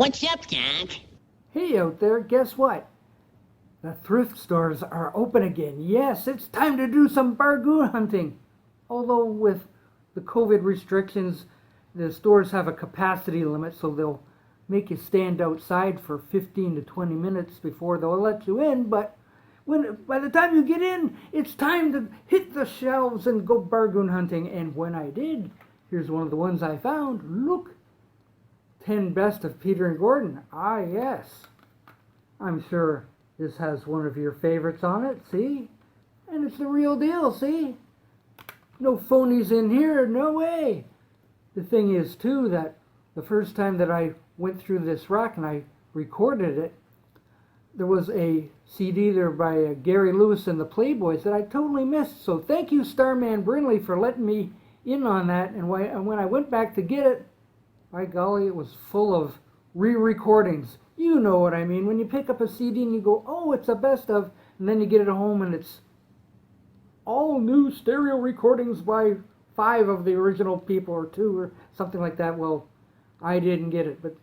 What's up, Doc? Hey out there, guess what? The thrift stores are open again. Yes, it's time to do some bargoon hunting. Although with the COVID restrictions, the stores have a capacity limit, so they'll make you stand outside for 15 to 20 minutes before they'll let you in. But by the time you get in, it's time to hit the shelves and go bargoon hunting. And when I did, here's one of the ones I found. Look, 10 best of Peter and Gordon. Ah, yes. I'm sure this has one of your favorites on it, see? And it's the real deal, see? No phonies in here, no way. The thing is, too, that the first time that I went through this rack and I recorded it, there was a CD there by Gary Lewis and the Playboys that I totally missed. So thank you, Starman Brinley, for letting me in on that. And when I went back to get it, by golly, it was full of re-recordings. You know what I mean. When you pick up a CD and you go, oh, it's a best of, and then you get it home and it's all new stereo recordings by 5 of the original people or 2 or something like that. Well, I didn't get it, but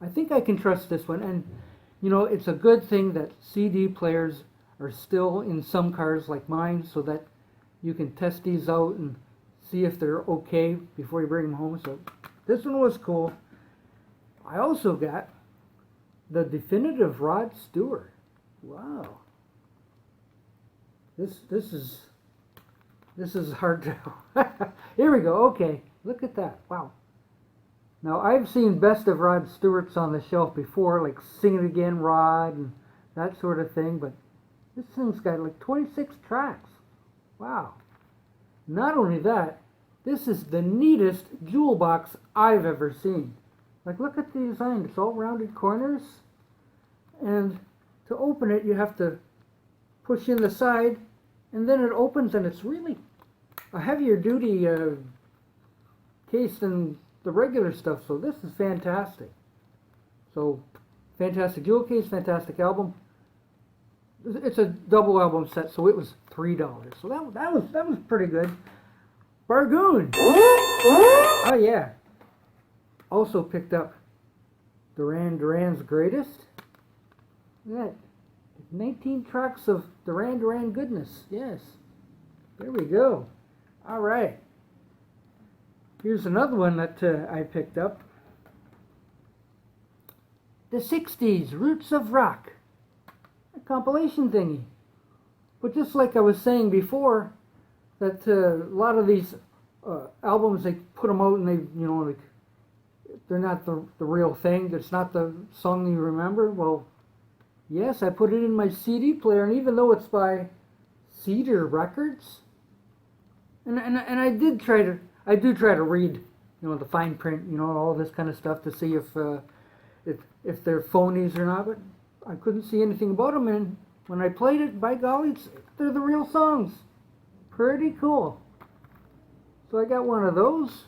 I think I can trust this one. And, you know, it's a good thing that CD players are still in some cars like mine so that you can test these out and see if they're okay before you bring them home. So this one was cool. I also got the definitive Rod Stewart. Wow. This is hard to. Here we go. Okay, look at that. Wow. Now I've seen best of Rod Stewart's on the shelf before, like Sing It Again, Rod, and that sort of thing. But this thing's got like 26 tracks. Wow. Not only that, this is the neatest jewel box I've ever seen. Like, look at the design. It's all rounded corners. And to open it, you have to push in the side, and then it opens, and it's really a heavier duty case than the regular stuff. So this is fantastic. So, fantastic jewel case, fantastic album. It's a double album set, so it was $3. So that was pretty good. Bargoon. Oh yeah. Also picked up Duran Duran's Greatest. Look at that. 19 tracks of Duran Duran goodness. Yes. There we go. All right. Here's another one that I picked up. The 60s Roots of Rock. A compilation thingy. But just like I was saying before, that a lot of these albums, they put them out and they, you know, like, they're not the real thing. It's not the song you remember. Well, yes, I put it in my CD player, and even though it's by Cedar Records, and I do try to read, you know, the fine print, you know, all this kind of stuff to see if they're phonies or not. But I couldn't see anything about them, and when I played it, by golly, they're the real songs. Pretty cool. So I got one of those.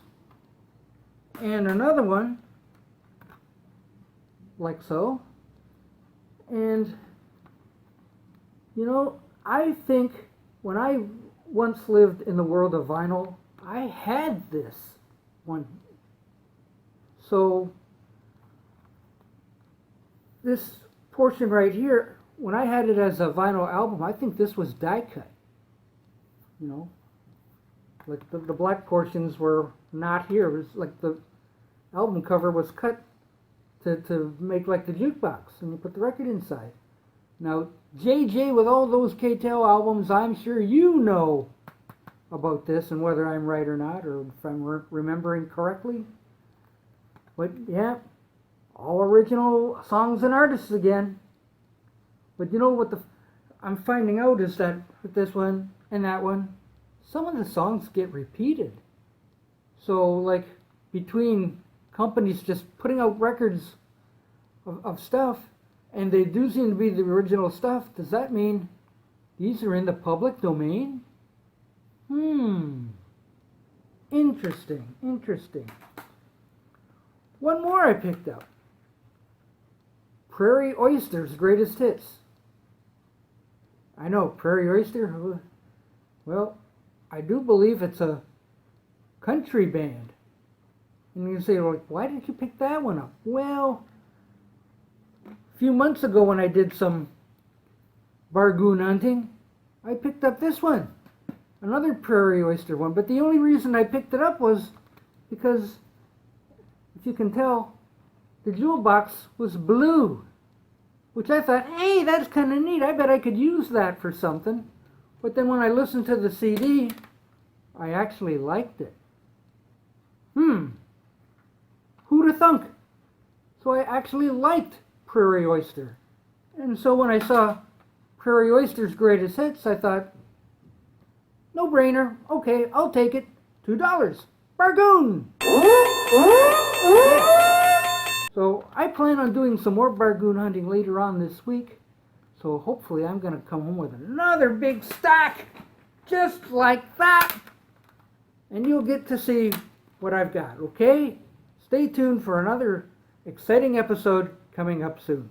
And another one. Like so. And, you know, I think when I once lived in the world of vinyl, I had this one. So, this portion right here, when I had it as a vinyl album, I think this was die cut. You know, like the black portions were not here. It was like the album cover was cut to make like the jukebox, and you put the record inside. Now, JJ, with all those K-Tel albums, I'm sure you know about this and whether I'm right or not, or if I'm remembering correctly. But yeah, all original songs and artists again. But you know what I'm finding out is that with this one and that one, some of the songs get repeated. So, like, between companies just putting out records of stuff, and they do seem to be the original stuff, does that mean these are in the public domain? Interesting, interesting. One more I picked up. Prairie Oyster's Greatest Hits. I know, Prairie Oyster. Well, I do believe it's a country band. And you say, like, why did you pick that one up? Well, few months ago when I did some bargoon hunting, I picked up this one. Another prairie oyster one. But the only reason I picked it up was because, if you can tell, the jewel box was blue. Which I thought, hey, that's kind of neat. I bet I could use that for something. But then when I listened to the CD, I actually liked it. Who'da thunk? So I actually liked Prairie Oyster. And so when I saw Prairie Oyster's Greatest Hits, I thought, no brainer. Okay, I'll take it. $2. Bargoon! So I plan on doing some more bargoon hunting later on this week. So hopefully I'm going to come home with another big stack just like that. And you'll get to see what I've got, okay? Stay tuned for another exciting episode coming up soon.